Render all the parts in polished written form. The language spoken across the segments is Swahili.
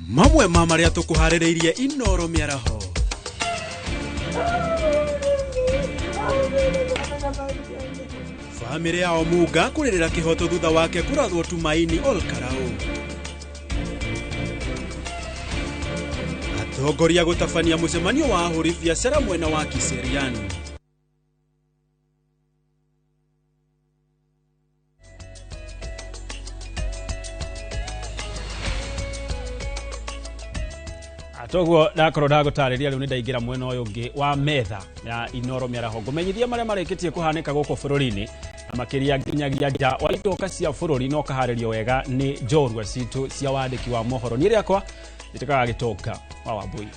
Mamwe mamaria tukuharireirie Inoro miaraho. Family ya Omuga kuririra kihoto thutha wake kurathwo Tumaini Olkarau. Atongoria gutafania mucemanio wa ahuri biacara mwena wa Kiseriani. Toguo ndakoro ndagutariria riu nindaingira mwena uyu ungi wa metha ya Inoro miaraho ngumenyithia maria mareketie kuhanika guko bururini na makiria nginyagia nja wa itoka cia bururi no kaharirio wega ni njorua citu cia wandiki wa mohoro ni riakwa itakaga gitoka wa Wambui.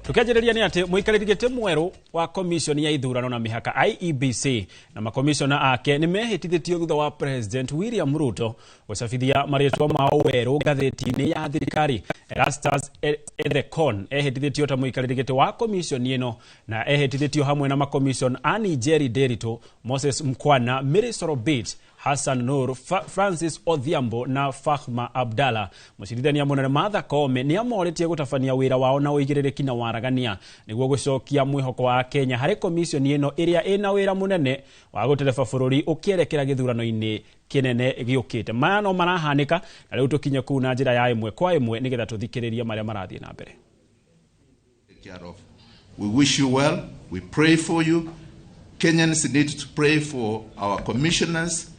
Tukianjĩrĩria ni ati muikarĩri gĩtĩ mwerũ wa commission ya ithurano na mihaka IEBC na makomishona ake ni mehĩtithĩtio thutha wa President William Ruto gũcabithia marĩtwa mao werũ ngathĩti-inĩ ya thirikari. Erastus Ethekon ehĩtithĩtio ta muikarĩri gĩtĩ wa commission ĩno na ehĩtithĩtio hamwe na makomishon Annie Jerry Derito, Moses Mkwana, Mary Sorobit, Hassan Nur, Francis Odhiambo na Fahma Abdalla. Mucirithania munene Martha Koome ni amoretie gutafania wira wao na uigirĩrĩki na waragania niguo gucokia mwihoko wa Kenya harĩ commission ĩno ĩrĩa ĩna wira munene wa gutereba bũrũri ukierekera gĩthurano-inĩ kinene giukite. Maya no marahanika na rĩu tukinye kuu na njĩra ya ĩmwe kwa ĩmwe nigetha tuthikĩrĩrie maria marathiĩ na mbere. We wish you well. We pray for you. Kenyans need to pray for our commissioners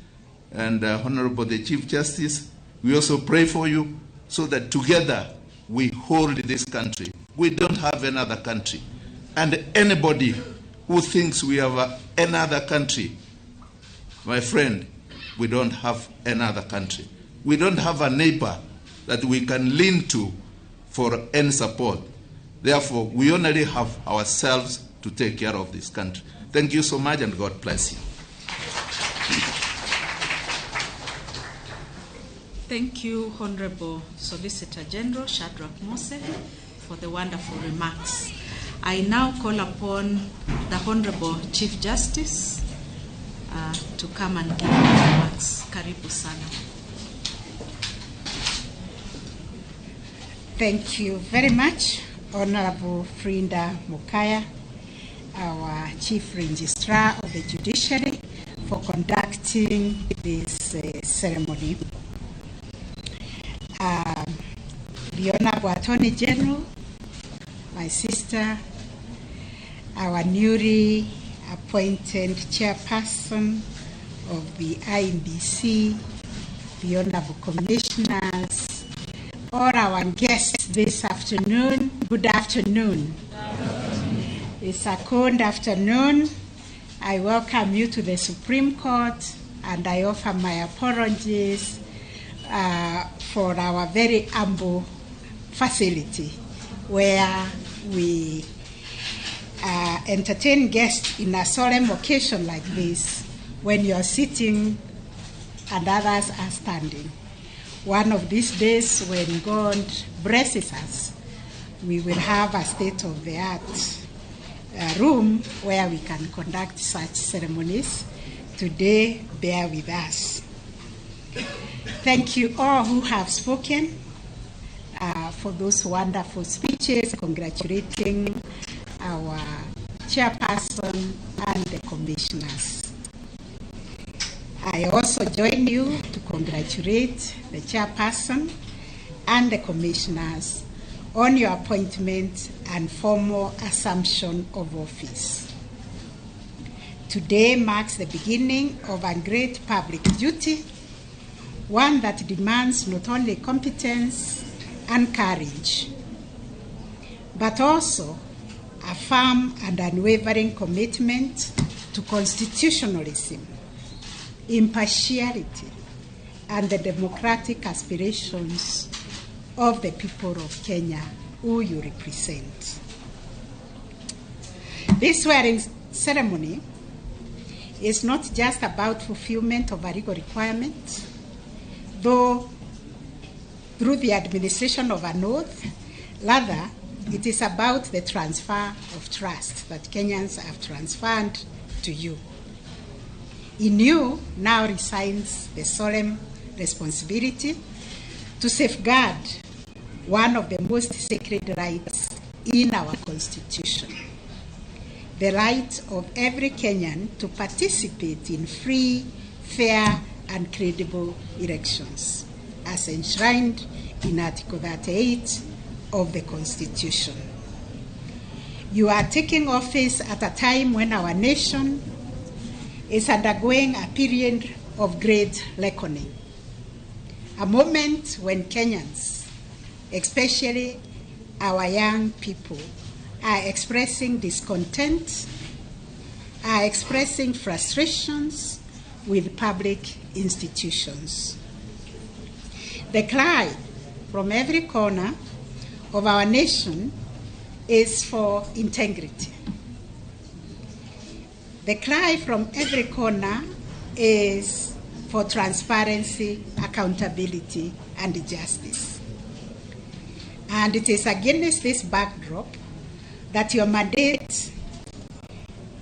and Honorable the Chief Justice. We also pray for you so that together we hold this country. We don't have another country. And anybody who thinks we have another country, my friend, we don't have another country. We don't have a neighbor that we can lean to for any support. Therefore, we only have ourselves to take care of this country. Thank you so much and God bless you. Thank you, Honorable Solicitor General Shadrack Mose, for the wonderful remarks. I now call upon the Honorable Chief Justice to come and give remarks. Karibu sana. Thank you very much, Honorable Frinda Mukaya, our Chief Registrar of the Judiciary, for conducting this ceremony. The Honorable Attorney General, my sister, our newly appointed chairperson of the IEBC, the Honorable Commissioners, all our guests this afternoon, good afternoon. It's a cold afternoon. I welcome you to the Supreme Court and I offer my apologies for our very humble facility where we entertain guests in a solemn occasion like this when you're sitting and others are standing. One of these days when God blesses us, we will have a state-of-the-art room where we can conduct such ceremonies. Today, bear with us. Thank you all who have spoken for those wonderful speeches, congratulating our chairperson and the commissioners. I also join you to congratulate the chairperson and the commissioners on your appointment and formal assumption of office. Today marks the beginning of a great public duty, one that demands not only competence and courage, but also a firm and unwavering commitment to constitutionalism, impartiality, and the democratic aspirations of the people of Kenya who you represent. This swearing ceremony is not just about fulfillment of a legal requirement, though through the administration of an oath, rather it is about the transfer of trust that Kenyans have transferred to you. In you now resides the solemn responsibility to safeguard one of the most sacred rights in our Constitution. The right of every Kenyan to participate in free, fair, and credible elections, as enshrined in Article 38 of the Constitution. You are taking office at a time when our nation is undergoing a period of great reckoning, a moment when Kenyans, especially our young people, are expressing discontent, are expressing frustrations with public institutions. The cry from every corner of our nation is for integrity. The cry from every corner is for transparency, accountability, and justice. And it is against this backdrop that your mandate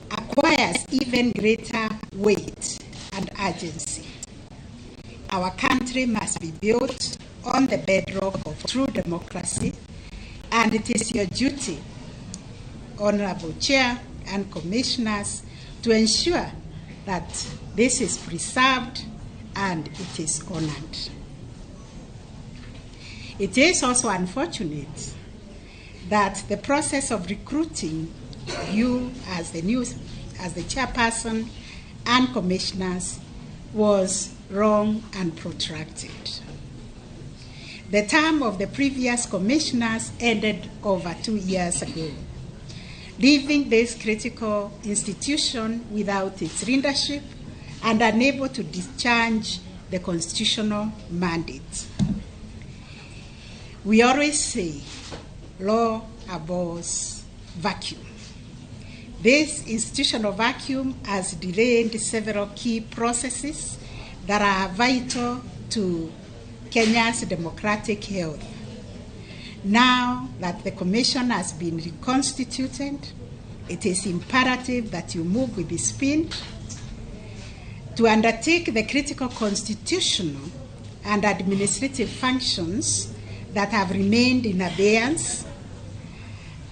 acquires even greater weight and urgency. Our country must be built on the bedrock of true democracy, and it is your duty, Honorable Chair and Commissioners, to ensure that this is preserved and it is honored. It is also unfortunate that the process of recruiting you as the chairperson and commissioners was long and protracted. The term of the previous commissioners ended over 2 years ago, leaving this critical institution without its leadership and unable to discharge the constitutional mandate. We always say, law abhors vacuum. This institutional vacuum has delayed several key processes that are vital to Kenya's democratic health. Now that the Commission has been reconstituted, it is imperative that you move with speed to undertake the critical constitutional and administrative functions that have remained in abeyance,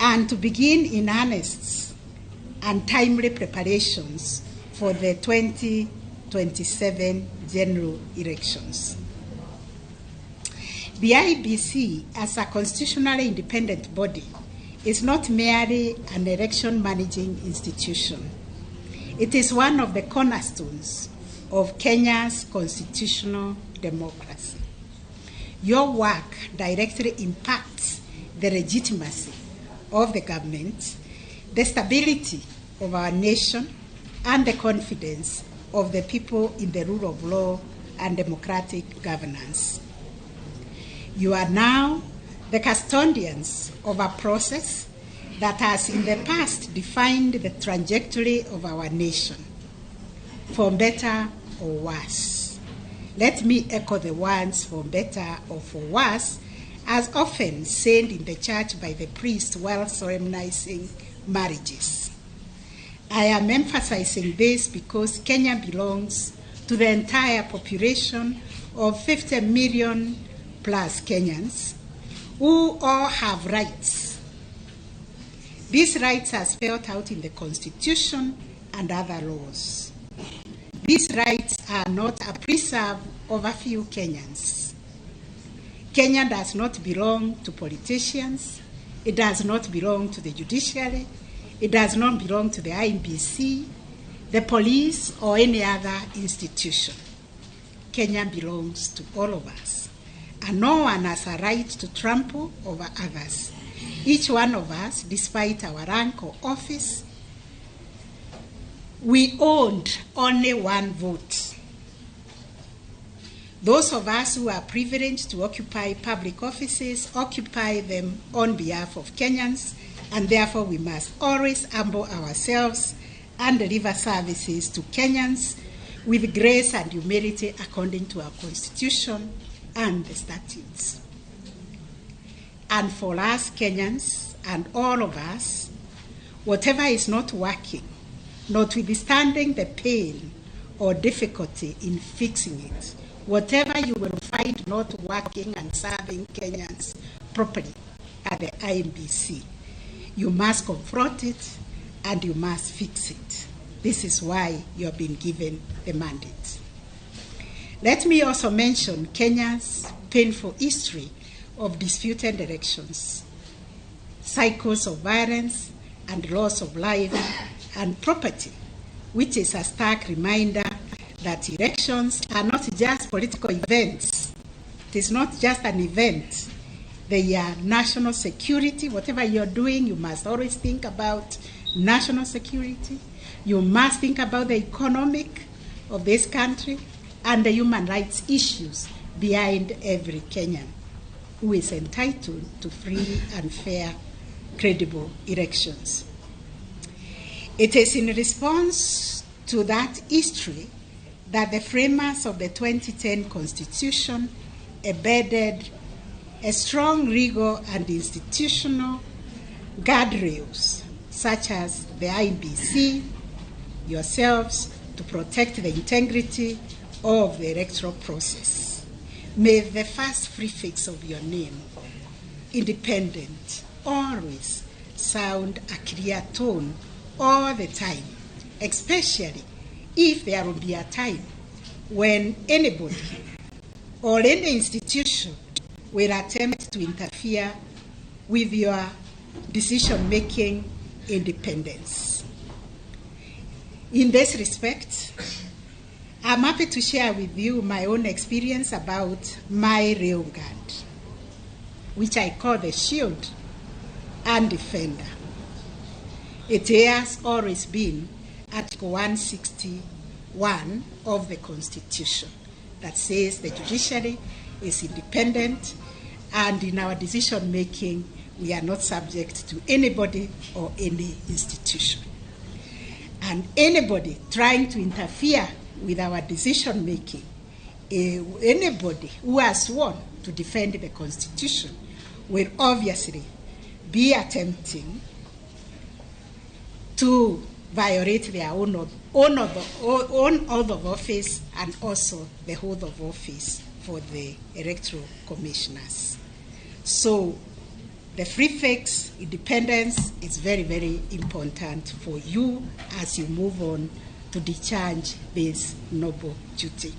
and to begin in earnest and timely preparations for the 2027 general elections. The IEBC, as a constitutionally independent body, is not merely an election managing institution. It is one of the cornerstones of Kenya's constitutional democracy. Your work directly impacts the legitimacy of the government, the stability of our nation, and the confidence of the people in the rule of law and democratic governance. You are now the custodians of a process that has in the past defined the trajectory of our nation, for better or worse. Let me echo the words for better or for worse, as often said in the church by the priest while solemnizing marriages. I am emphasizing this because Kenya belongs to the entire population of 50 million plus Kenyans who all have rights. These rights are spelled out in the Constitution and other laws. These rights are not a preserve of a few Kenyans. Kenya does not belong to politicians. It does not belong to the judiciary. It does not belong to the IEBC, the police, or any other institution. Kenya belongs to all of us, and no one has a right to trample over others. Each one of us, despite our rank or office, we owned only one vote. Those of us who are privileged to occupy public offices occupy them on behalf of Kenyans, and therefore we must always humble ourselves and deliver services to Kenyans with grace and humility according to our Constitution and the statutes. And for us Kenyans and all of us, whatever is not working, notwithstanding the pain or difficulty in fixing it, whatever you will find not working and serving Kenyans, properly at the IMBC. You must confront it and you must fix it. This is why you have been given the mandate. Let me also mention Kenya's painful history of disputed elections, cycles of violence and loss of life and property, which is a stark reminder that elections are not just political events. It is not just an event. They are national security. Whatever you're doing, you must always think about national security. You must think about the economic of this country and the human rights issues behind every Kenyan who is entitled to free and fair, credible elections. It is in response to that history that the framers of the 2010 Constitution embedded a strong legal and institutional guardrails, such as the IBC, yourselves, to protect the integrity of the electoral process. May the first prefix of your name, independent, always sound a clear tone all the time, especially if there will be a time when anybody or any institution will attempt to interfere with your decision-making independence. In this respect, I'm happy to share with you my own experience about my railguard, which I call the shield and defender. It has always been Article 161 of the Constitution that says the judiciary is independent, and in our decision-making, we are not subject to anybody or any institution. And anybody trying to interfere with our decision-making, anybody who has sworn to defend the Constitution, will obviously be attempting to violate their own oath of office and also the oath of office for the electoral commissioners. So the prefix independence is very, very important for you as you move on to discharge this noble duty.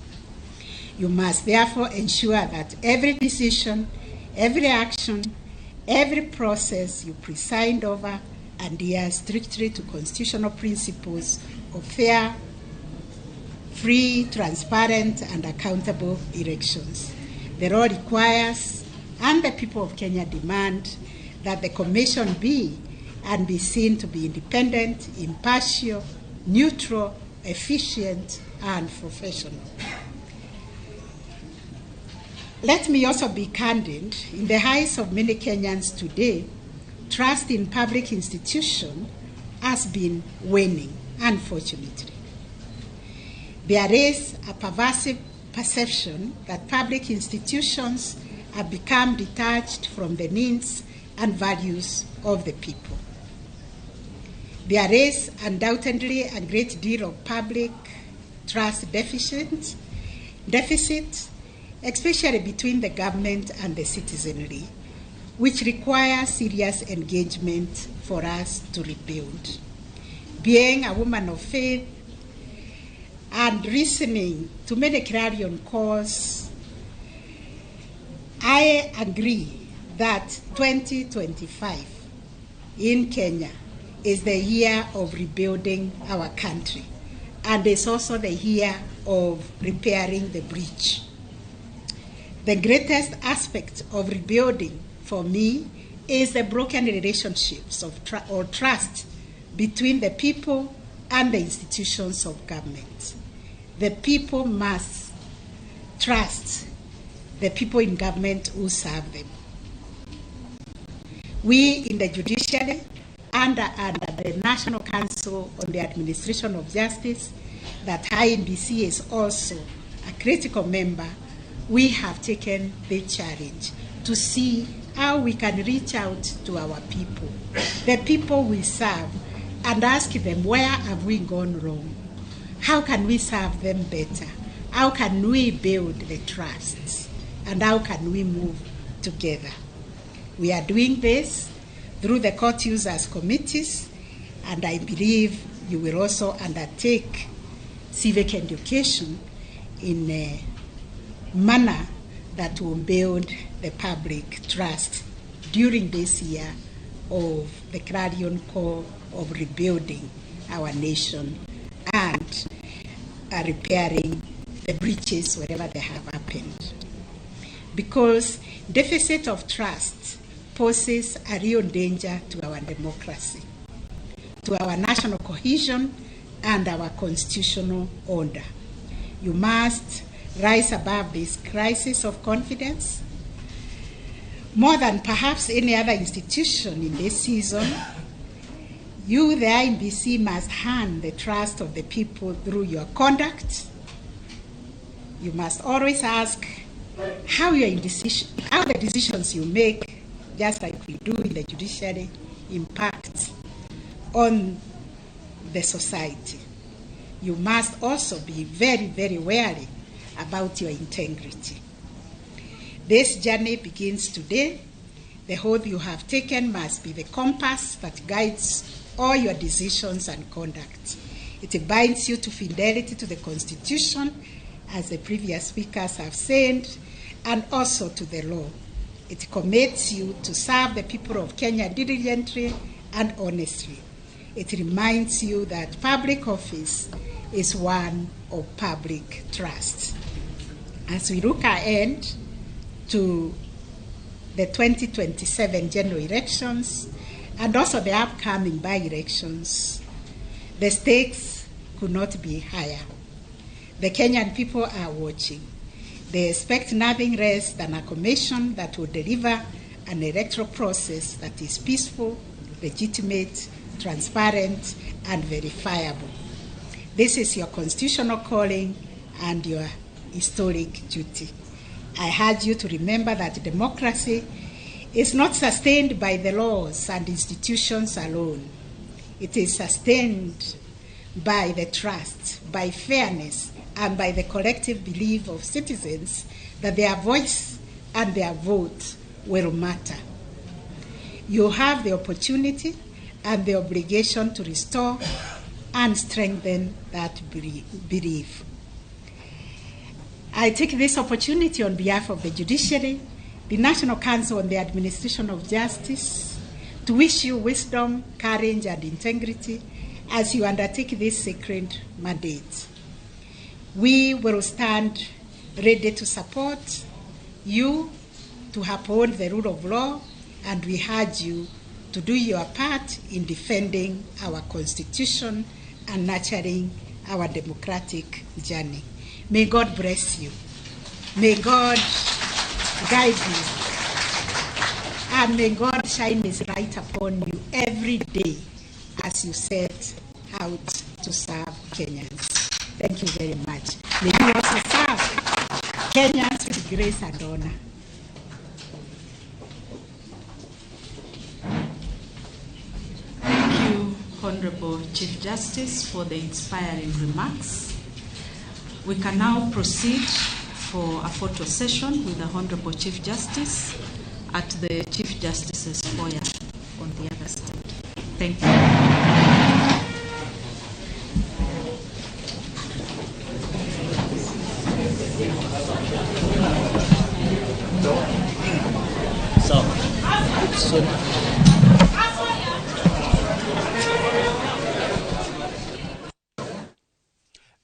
You must therefore ensure that every decision, every action, every process you preside over adhere strictly to constitutional principles of fair, free, transparent, and accountable elections. The law requires, and the people of Kenya demand, that the Commission be and be seen to be independent, impartial, neutral, efficient, and professional. Let me also be candid. In the eyes of many Kenyans today, trust in public institutions has been waning, unfortunately. There is a pervasive perception that public institutions have become detached from the needs and values of the people. There is undoubtedly a great deal of public trust deficit, especially between the government and the citizenry, which requires serious engagement for us to rebuild. Being a woman of faith and listening to many clarion calls, I agree that 2025 in Kenya is the year of rebuilding our country, and it's also the year of repairing the breach. The greatest aspect of rebuilding for me is the broken relationships of trust between the people and the institutions of government. The people must trust the people in government who serve them. We in the judiciary under the National Council on the Administration of Justice, that INBC is also a critical member, we have taken the challenge to see how we can reach out to our people, the people we serve, and ask them, where have we gone wrong? How can we serve them better? How can we build the trust? And how can we move together? We are doing this through the court users committees, and I believe you will also undertake civic education in a manner that will build the public trust during this year of the clarion call of rebuilding our nation and repairing the breaches wherever they have happened. Because deficit of trust poses a real danger to our democracy, to our national cohesion and our constitutional order. You must rise above this crisis of confidence. More than perhaps any other institution in this season, you, the IEBC, must earn the trust of the people through your conduct. You must always ask how the decisions you make, just like we do in the judiciary, impact on the society. You must also be very, very wary about your integrity. This journey begins today. The oath you have taken must be the compass that guides all your decisions and conduct. It binds you to fidelity to the Constitution, as the previous speakers have said, and also to the law. It commits you to serve the people of Kenya diligently and honestly. It reminds you that public office is one of public trust. As we look ahead to the 2027 general elections and also the upcoming by-elections, the stakes could not be higher. The Kenyan people are watching. They expect nothing less than a commission that will deliver an electoral process that is peaceful, legitimate, transparent, and verifiable. This is your constitutional calling and your historic duty. I urge you to remember that democracy is not sustained by the laws and institutions alone. It is sustained by the trust, by fairness, and by the collective belief of citizens that their voice and their vote will matter. You have the opportunity and the obligation to restore and strengthen that belief. I take this opportunity on behalf of the judiciary, the National Council on the Administration of Justice, to wish you wisdom, courage, and integrity as you undertake this sacred mandate. We will stand ready to support you to uphold the rule of law, and we urge you to do your part in defending our Constitution and nurturing our democratic journey. May God bless you. May God guide you. And may God shine his light upon you every day as you set out to serve Kenyans. Thank you very much. May you also serve Kenyans with grace and honor. Thank you, Honorable Chief Justice, for the inspiring remarks. We can now proceed for a photo session with the Honorable Chief Justice at the Chief Justice's foyer on the other side. Thank you.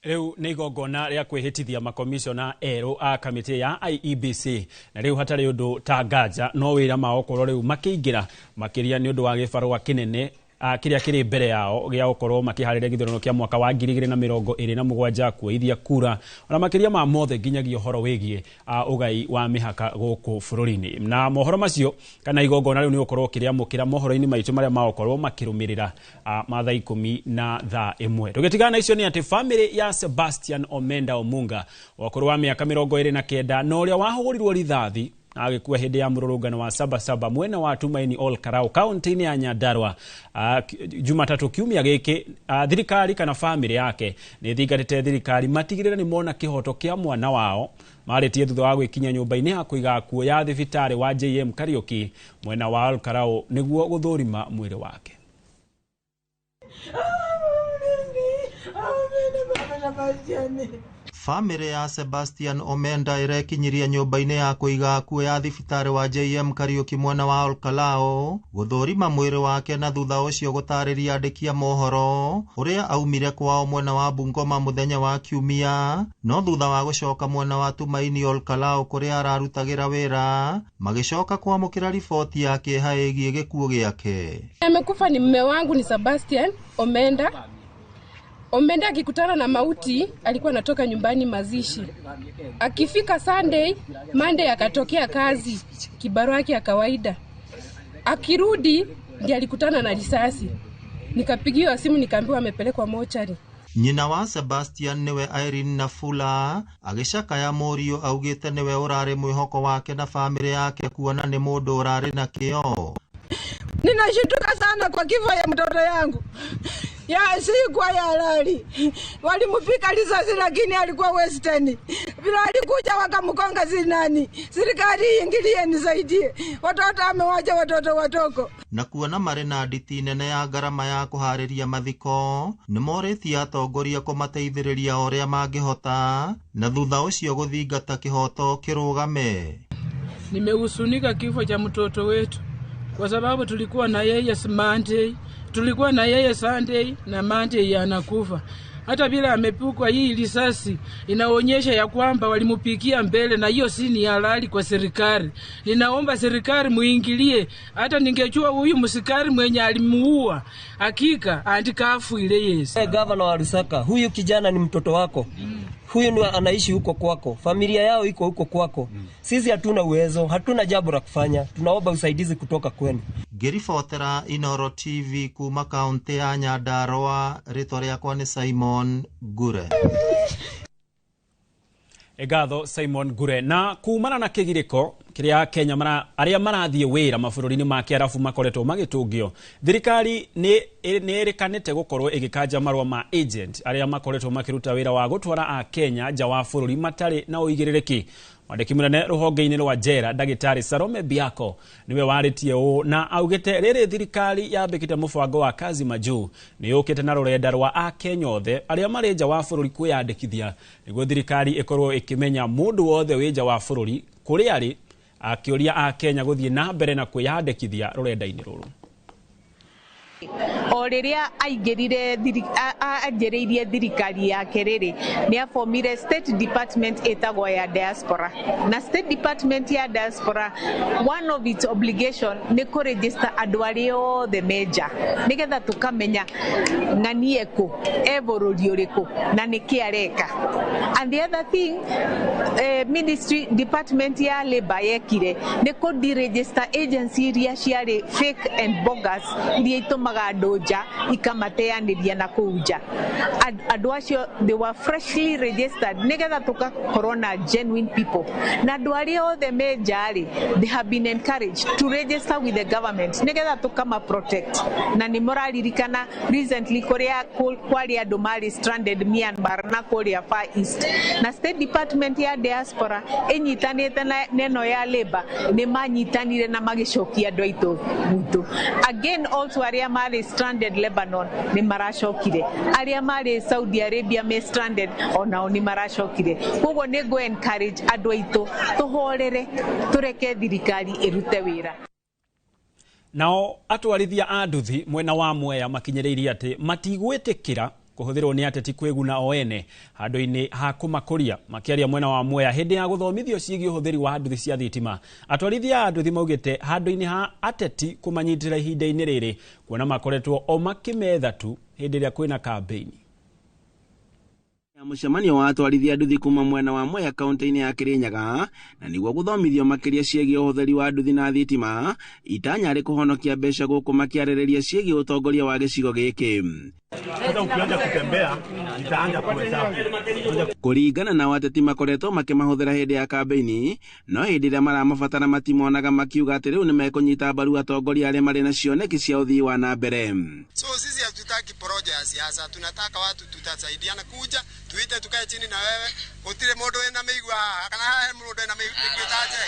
Riu ni igongona ria kwihitithia makomisiona ero a kamiti ya IEBC na riu hatari undu tangaja no wira maokorwo riu makiingira makiria ni undu wa gibarua kinene kiria kiri mbere yao gia gukorwo makihariria githurano kia mwaka wa 2027 kuithia kura ona makiria ma mothe nginyagia horo wigie ugai wa mihaka guku fururini na mohoro macio kana igongona riu ni gukorwo kiria mukira mohoro-ini maitu maria maokorwo makirumirira mathaa 10 na thaa 1 tugitigana icio ni ati family ya Sebastian Omenda Omunga wakorwo wa miaka 29 no ria wahugurirwo rithathi agikuwa hindi ya mururungano wa Sabasaba mwena wa Tumaini Ol Kalou kaunti-ini ya Nyandarua. Jumatatu kiumia giki thirikari kana family yake ni thingatite thirikari matigirira ni mona kihoto kia mwana wao maritie thutha wa gwikinya nyumba-ini ya kuiga kuo ya thibitari wa JM Kariuki mwena wa Ol Kalou niguo guthurima mwiri wake. Family ya Sebastian Omenda irekinyiria nyumba-ini ya kuiga kuo ya thibitari wa JM Kariuki mwena wa Ol Kalou guthurima mwiri wake na thutha ucio gutariria andikia mohoro uria aumire kwao mwena wa Bungoma muthenya wa kiumia no thutha wa gucoka mwena wa Tumaini Ol Kalou kuria ararutagira wira magicoka kwamukira riboti yake haegie gikuo giake. Amekufa ni mume wangu ni Sebastian Omenda. Omenda akikutana na mauti alikuwa anatoka nyumbani mazishi. Akifika Sunday, Monday akatokea kazi, kibarua yake ya kawaida. Akirudi ndiye alikutana na risasi. Nikapigiwa simu nikaambiwa amepelekwa mochari. Nyina wa Sebastian niwe Irene Nafula agicaka ya morio augite niwe urari mwihoko wake na family yake kuona ni mundu urari na kio. Ninashituka sana kwa kifo ya mtoto yangu. Ya sikuwa ya halali. Walimupika risasi lakini alikuwa Western. Bila alikuja wakamkonga zinani. Serikali iingilie nisaidie. Watoto amewacha watoto watoko. Na kuona marina nditi nene ya garama ya kuhariria mathiko nimoritie atongoria kumateithiriria uria mangihota na thutha ucio guthingata kihoto kirugame. Nimehusunika kifo cha mtoto wetu kwa sababu tulikuwa na yeye Monday, tulikuwa na yeye Sunday na Monday anakufa. Hata bila amepukwa hii risasi inaonyesha ya kwamba walimupikia mbele na hiyo si ni halali kwa serikali. Ninaomba serikali muingilie. Hata ningejua huyu msikari mwenye alimuua hakika andikafu ile Yesu. Gavana wa Lusaka, huyu kijana ni mtoto wako. Huyu ni anaishi huko kwako. Familia yao iko huko kwako. Sisi hatuna uwezo, hatuna jambo la kufanya. Tunaomba usaidizi kutoka kwenu. Gerifotera Inoro TV kuma kaunti ya Nyandarua, ritwa riakwa ni Simon Gure. Egatho Simon Gure. Na kumana na kigiriko kiria Kenya aria marathie wira mabururi-ini ma kiarafu makoretwo magitungio, thirikari ni erikanite gukorwo igikanja marwa ma agent aria makoretwo makiruta wira wa gutwara a Kenya nja wa bururi matari na uigiririki. Mwandiki munene ruhonge-ini rwa Jera Dagitari Salome Biako niwe waritie u na augite riri thirikari yambikite mubango wa kazi majuu ni yukite na rurenda rwa a Kenya othe aria mari nja wa bururi kwiyandikithia niguo thirikari ikorwo ikimenya mundu wothe wi nja wa bururi kuri ari akioria a Kenya guthie na mbere na kwiyandikithia rurenda-ini ruru. Oreria aingiririe thirikari yake riri ni afomire state department etagwo ya diaspora na state department ya diaspora one of its obligation ni ku register andu aria othe meja nigetha tukamenya ng'ani eku ebururi uriku na niki areka. And the other thing ministry department ya labor yekire ni ku deregister agency iria ciari fake and bogus iria itumaga doja ikamateaniria na kuja andu acio they were freshly registered nigetha tugakorwo na genuine people na andu aria othe menjari they have been encouraged to register with the government nigetha tukama protect na ni moraririkana recently kuria kwari andu mari stranded Myanmar na kuria Far East na state department ya diaspora inyitanite na neno ya labor ni manyitanire na magicokia andu aitu gutu again also aria mari stranded Lebanon ni maracokire aria mari Saudi Arabia me stranded onao ni maracokire koguo ni go encourage andu aitu tuhorere tureke thirikari irute wira. Nao atwarithia a nduthi mwena wa Mwea makinyiririe ati matigwitikira kuhuthirwo ni ateti kwiguna o ene handu-ini ha kumakuria makiaria mwena wa Mwea hindi ya guthomithio ciigi uhuthiri wa nduthi cia thitima. Atwarithia a nduthi maugite handu-ini ha ateti kumanyitira ihinda-ini riri kuona makoretwo o makimetha tu hindi ria kwina campaign. Mũcemanio wa atwarithia nduthi kuma mwena wa Mwea kaunti-inĩ ya Kirinyaga na niguo guthomithio makiria ciĩgiĩ ũhũthĩri wa nduthi na thitima itanya rĩ kũhonokia mbeca gũkũ makiarĩrĩria ciĩgiĩ ũtongoria wa gĩcigo gĩkĩ. Kũringana na wateti makoretwo makĩmahũthĩra hĩndĩ ya kambeini, no hĩndĩ ĩrĩa maramabatara matimonaga makiuga atĩ rĩu nĩ mekũnyita mbaru atongoria arĩa marĩ na cioneki cia ũthii wa na mbere. So sisi hatutaki porojo ya siasa, tunataka watu tutasaidiana kuja tuite tukae chini na wewe gutire mundu ena meigwa kana he mundu ena meigwa taje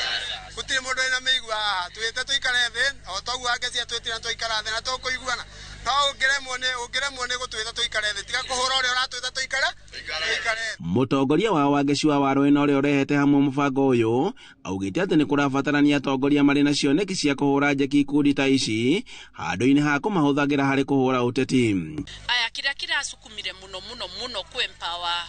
gutire mundu ena meigwa tuite tuikare thĩ o togu ake cia twitira tuikara thĩ na tukuiguana no ungiremwo ni gutwita tuikare thĩ tiga kuhura uria uratwita tuikare. Mũtongoria wa Wangeci wa Warũĩ ũrĩa ũrehete hamwe mũbango ũyũ augĩte atĩ nĩ kũrabatarania atongoria marĩ na cioneki cia kũhũra njeki ikundi ta ici handũ-inĩ ha kũmahũthagĩra harĩ kũhũra ũteti. Aya kĩrĩa asukumire mũno ku empower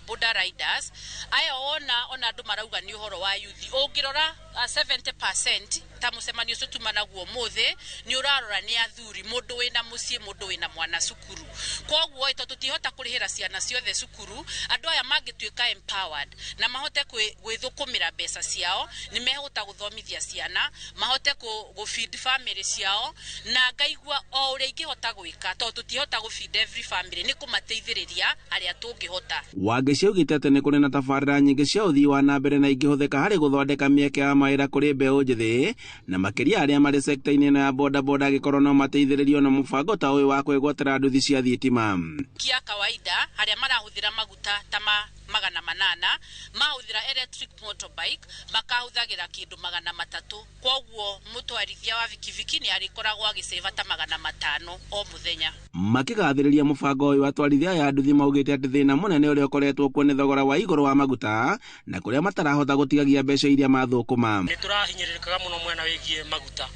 boda riders aya ona andũ marauga nĩ ũhoro wa youth. Ũngĩrora 70% ta mũcemanio ũcio tumanaguo mũthĩ nĩ ũrarora nĩ athuri, mũndũ wĩna mũciĩ, mũndũ wĩna mwana cukuru. Koguo tũtihota kũrĩhĩra ciana ciothe cukuru, andũ aya mangĩtuĩka empowered na mahote gwĩthũkũmĩra mbeca ciao, nĩ mehota gũthomithia ciana, mahote gũfeed family ciao, na ngaigua o ũrĩa ingĩhota gwĩka tondũ tũtihota gũfeed every family, nĩ kũmateithĩrĩria arĩa tũngĩhota. Wangeci augĩte atĩ nĩ kũrĩ na tabarĩra nyingĩ cia ũthii wa na mbere na ingĩhũthĩka harĩ gũthondeka mĩeke ya mawĩra kũrĩ mbeũ njĩthĩ na makĩria arĩa marĩ sekta-inĩ ĩno ya bodaboda angĩkorwo no mateithĩrĩrio na mũbango ta ũyũ wa kwĩgwatĩra nduthi cia thitima. Kia kawaida harĩa marahũthĩra maguta ta 800 mahũthĩra electric motorbike makahũthagĩra kĩndũ 300. Koguo mũtwarithia wa vikiviki nĩ arĩkoragwo agĩcĩva ta 500 o mũthenya. Makĩgathĩrĩria mũbango ũyũ atwarithia aya nduthi maugĩte atĩ thĩna mũnene ũrĩa ũkoretwo kuo nĩ thogora wa igũrũ wa maguta na kũrĩa matarahota gũtigagia mbeca iria mathũkũma. Nĩ tũrahinyĩrĩrĩkaga mũno mwena wĩgiĩ maguta,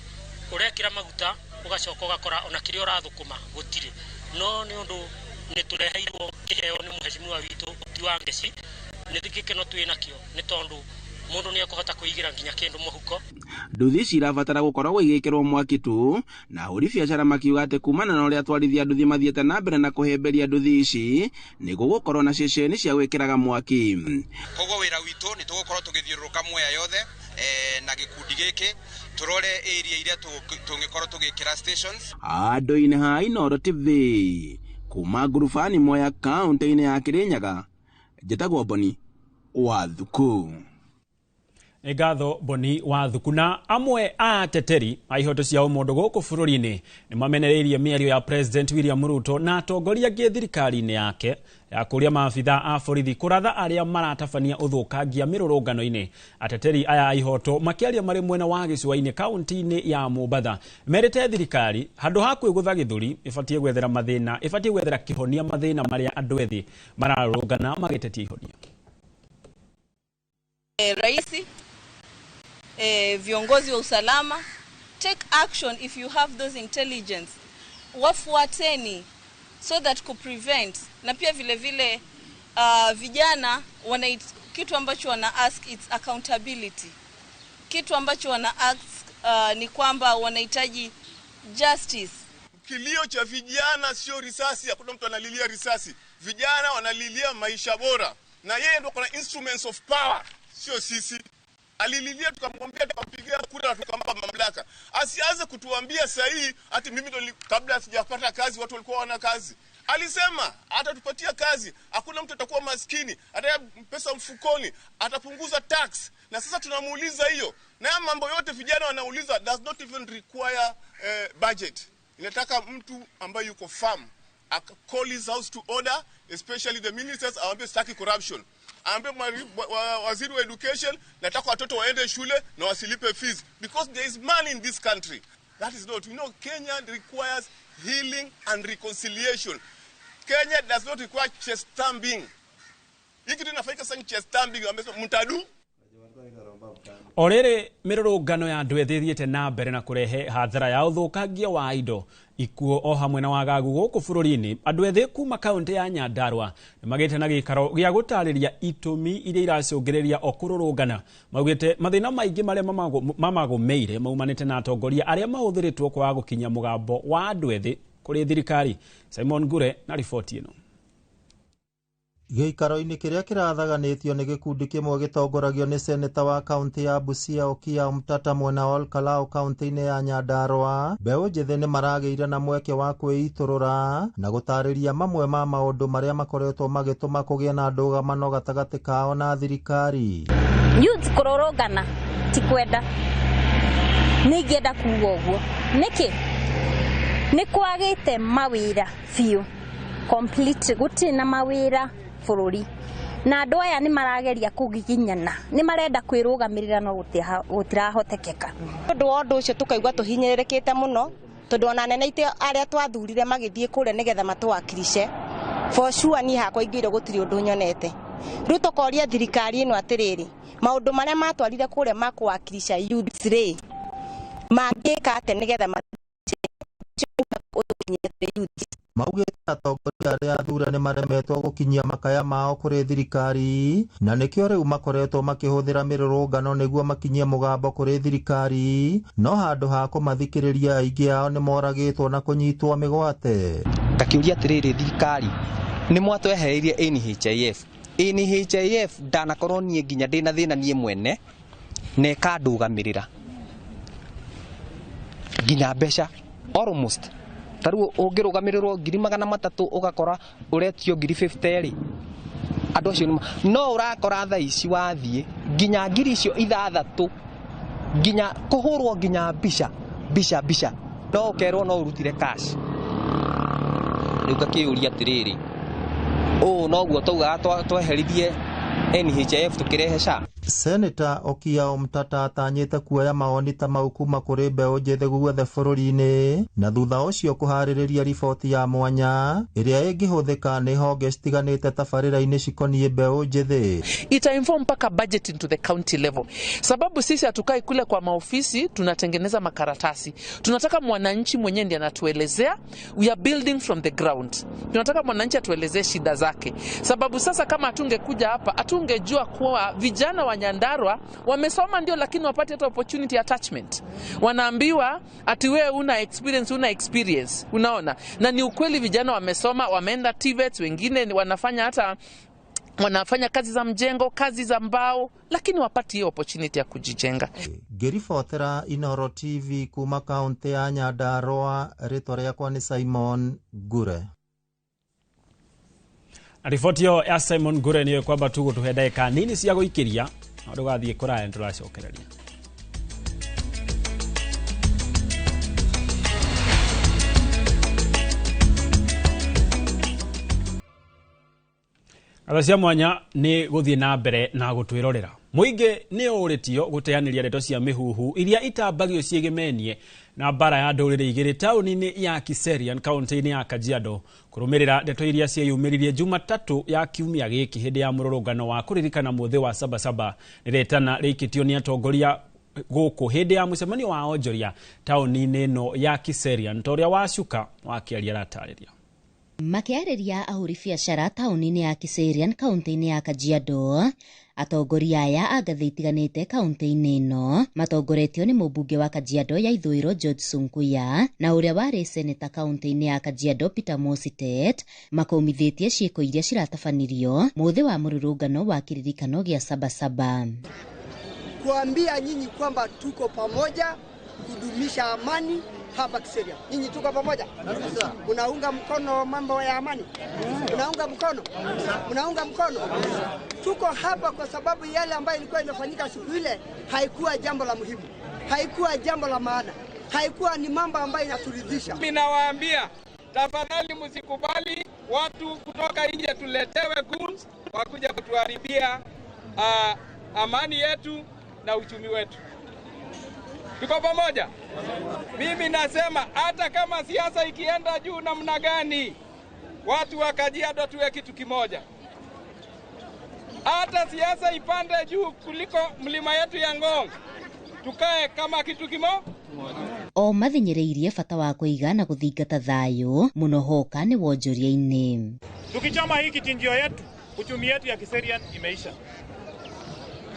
ũrekĩra maguta ũgacoka ũgakora ona kĩrĩa ũrathũkũma gũtirĩ, no nĩ ũndũ nĩ tũreheirwo kĩheo nĩ mũhecimiwa witũ ti Wangeci, nĩ gĩkeno twĩ nakĩo nĩ tondũ mũndũ nĩ ekũhota kũigĩra nginya kĩndũ mũhuko. Nduthi ici irabatara gũkoragwo igĩkĩrwo mwaki tu na ahũri biacara makiuga atĩ kumana na ũrĩa atwarithia nduthi mathiĩte na mbere na kũhĩmbĩria nduthi ici nĩ gũgũkorwo na ceceni cia gwĩkĩraga mwaki. Koguo wĩra witũ nĩ tũgũkorwo tũgĩthiũrũrũka Mwea yothe na gĩkundi gĩkĩ tũrore area iria tũngĩkorwo tũgĩkĩra stations. Handũ-inĩ ha Inooro TV kuma ngurubani Mwea kaunti-inĩ ya Kirinyaga, njĩtagwo Boni wa Thuku. Ngatho Boni wa Thuku. Na amwe a ateteri a ihoto cia ũmũndũ gũkũ bũrũri-inĩ nĩ mamenereirie mĩario ya President William Ruto na atongoria angĩ thirikari-inĩ yake ya kũria maabitha a borithi kũratha arĩa maratabania ũthũkangia mĩrũrũngano-inĩ. Ateteri aya a ihoto makĩaria marĩ mwena wa gĩcũa-inĩ kaunti-inĩ ya Mombatha merĩte thirikari handũ ha kwĩgũtha gĩthũri ĩbatiĩ gwethera mathĩna, ĩbatiĩ gwethera kĩhonia mathĩna marĩa andũ ethĩ mararũrũngana magĩtetia ihonia. Raisi viongozi wa usalama, take action if you have those intelligence, wafuateni so that could prevent. Na pia vile vijana wana kitu ambacho wana ask, it's accountability. Kitu ambacho wana ask ni kwamba wanahitaji justice. Kilio cha vijana sio risasi, hakuna mtu analilia risasi. Vijana wanalilia maisha bora na yeye ndio kuna instruments of power, sio sisi. Alililia tukamwambia tukampigia kura tukampa mamlaka. Asianze kutuambia sahihi ati mimi ndo kabla sijapata kazi watu walikuwa wana kazi. Alisema atatupatia kazi, hakuna mtu atakuwa maskini, ataya pesa mfukoni, atapunguza tax. Na sasa tunamuuliza hiyo. Na mambo yote vijana wanauliza does not even require budget. Inataka mtu ambaye yuko firm, call his house to order, especially the ministers, awambie sitaki corruption. Ambe waziri wa education, nataka watoto waende shule na wasilipe fees because there is money in this country. That is not, Kenya requires healing and reconciliation. Kenya does not require chest stamping. Hiki tunafanyika sana chest stamping, amesema mtadu. Orere mĩrũrũngano ya andũ ethĩ thiĩte na mbere na kũrehe hathara ya ũthũkangia wa indo, ikuo o hamwe na wagagu gũkũ bũrũri-inĩ. Andũ ethĩ kuma kaunti ya Nyandarua nĩ magĩte na gĩikaro gĩa gũtarĩria itũmi iria iracũngĩrĩria o kũrũrũngana. Maugĩte mathĩna maingĩ marĩa mamagũmĩire maumanĩte na atongoria arĩa mahũthĩrĩtwo kwaga gũkinyia mũgambo wa andũ ethĩ kũrĩ thirikari. Simon Ngure na riboti ĩno. Gĩikaro-inĩ kĩrĩa kĩrathaganĩtio nĩ gĩkundi kĩmwe gĩtongoragio nĩ seneta wa kaunti ya Busia Okiya Omtata mwena wa Olkalau kaunti-inĩ ya Nyandarua, mbeũ njĩthĩ nĩ maragĩire na mweke wa kwĩitũrũra na gũtarĩria mamwe ma maũndũ marĩa makoretwo magĩtũma kũgĩe na ndũgamano gatagatĩ kao na thirikari. Youth kũrũrũngana ti kwenda, nĩingĩenda kuuga ũguo. Nĩkĩ? Nĩ kwagĩte mawĩra biũ, complete gũtirĩ na mawĩra bũrũri, na andũ aya nĩ marageria kũgiginyana, nĩ marenda kwĩrũgamĩrĩra no gũtirahotekeka. Ũndũ wa ũndũ ũcio tũkaigua tũhinyĩrĩrĩkĩte mũno, tondũ ona nene itĩ arĩa twathurire magĩthiĩ kũrĩa nĩgetha matũwakilishe, for sure niĩ hakwa ingĩire gũtirĩ ũndũ nyonete. Rĩu tũkoria thirikari ĩno atĩrĩrĩ, maũndũ marĩa matwarire kũrĩa ma kũwakilisha youth rĩ, mangĩka atĩa nĩgetha maugĩte atongoria arĩa athure nĩ maremetwo gũkinyia makaya mao kũrĩ thirikari, na nĩkĩo rĩu makoretwo makĩhũthĩra mĩrũrũngano nĩguo makinyie mũgambo kũrĩ thirikari, no handũ ha kũmathikĩrĩria aingĩ ao nĩ moragĩtwo na kũnyitwo mĩgwate. Ngakĩũria atĩrĩrĩ, thirikari nĩ mwatwehereirie NHIF. NHIF ndanakorwo niĩ nginya ndĩna thĩna niĩ mwene na ĩkandũgamĩrĩra nginya mbeca almost. Taruo ũngĩrũgamĩrĩrwo 300,000 ũgakora ũretio 50,000 rĩ, andũ acio no ũrakora thaa ici wathiĩ nginya ngiri icio 6 nginya kũhũrwo nginya mbica no ũkerwo no ũrutire cash. Rĩu ngakĩũria atĩrĩrĩ, noguo taugaga tweherithie NHIF tũkĩrehe SHA? Seneta Okiya Omtata atanyĩte kuoya mawoni ta mau kuma kũrĩ mbeũ njĩthĩ guothe bũrũri-inĩ, na thutha ũcio kũharĩrĩria riboti ya mwanya ĩrĩa ĩngĩhũthĩka nĩ honge citiganĩte tabarĩra-inĩ cikoniĩ mbeũ njĩthĩ. Ita-inform mpaka budget into the county level, sababu sisi hatukai kule kwa maofisi tunatengeneza makaratasi. Tunataka mwananchi mwenyewe ndiye anatuelezea, we are building from the ground. Tunataka mwananchi atuelezee shida zake, sababu sasa kama hatungekuja hapa hatungejua kuwa vijana wa Nyandarua wamesoma ndio, lakini wapate hata opportunity attachment. Wanaambiwa ati wewe una experience, unaona. Na ni ukweli vijana wamesoma, wameenda TVET, wengine wanafanya kazi za mjengo, kazi za mbao, lakini wapati hiyo opportunity ya kujijenga. Ngĩribotera Inooro TV kuma kaunti ya Nyandarua, rĩtwa rĩakwa nĩ Simon Gure. Riboti yo ya Simon Gure niyo kwamba tũgũtũhe ndagĩka nini cia gũikĩria na ndũgathiĩ kũraya tũracokereria. Cia mwanya nĩ gũthiĩ na mbere na gũtwĩrorera. Mũingĩ nĩ ũrĩtio gũteanĩria ndeto cia mĩhuhu iria itambagio ciĩgemenie na bara ya ndũrĩrĩ igĩrĩ taũni-inĩ ya Kiserian kaunti-inĩ ya Kajiado kũrũmĩrĩra ndeto iria cieyumĩririe Jumatatũ ya kiumia gĩkĩ hĩndĩ ya mũrũrũngano wa kũririkana mũthĩ wa Sabasaba rĩretana rĩikĩtio nĩ atongoria gũkũ hĩndĩ ya mũcemanio wa onjoria taũni-inĩ ĩno ya Kiserian, ta ũrĩa Wacuka wakĩaria aratarĩria. Makiarĩria ahũri biacara taũni-inĩ ya Kiserian kaunti-inĩ ya Kajiado, atongoria aya a ngathĩ itiganĩte kaunti-inĩ ĩno matongoretio nĩ mũmbunge wa Kajiado ya ithũĩro George Sunkuya na ũrĩa warĩ seneta kaunti-inĩ ya Kajiado Peter Mositet makomithĩtie ciĩko iria ciratabanirio mũthĩ wa mũrũrũngano wa kĩririkano gĩa Sabasaba. Kuambia nyinyi kwamba tuko pamoja kudumisha amani hapa Kiserian. Nyinyi tuko pamoja? Unaunga mkono mambo ya amani? Unaunga mkono? Unaunga mkono? Tuko hapa kwa sababu yale ambayo ilikuwa imefanyika siku ile haikuwa jambo la muhimu. Haikuwa jambo la maana. Haikuwa ni mambo ambayo inaturidhisha. Mimi nawaambia, tafadhali msikubali watu kutoka nje tuletewe goons wakuja kutuharibia amani yetu na uchumi wetu. Tuko pamoja? Mimi nasema hata kama siasa ikienda juu namna gani, watu wa Kajiado tuwe kitu kimoja. Hata siasa ipande juu kuliko mlima yetu ya Ngong, tukae kama kitu kimoja. O mathinyĩrĩirie bata wa kũiga na gũthingata thayũ mũno hoka nĩ wonjoria-inĩ. Tukichoma hii kichinjio yetu, uchumi yetu ya Kiserian imeisha.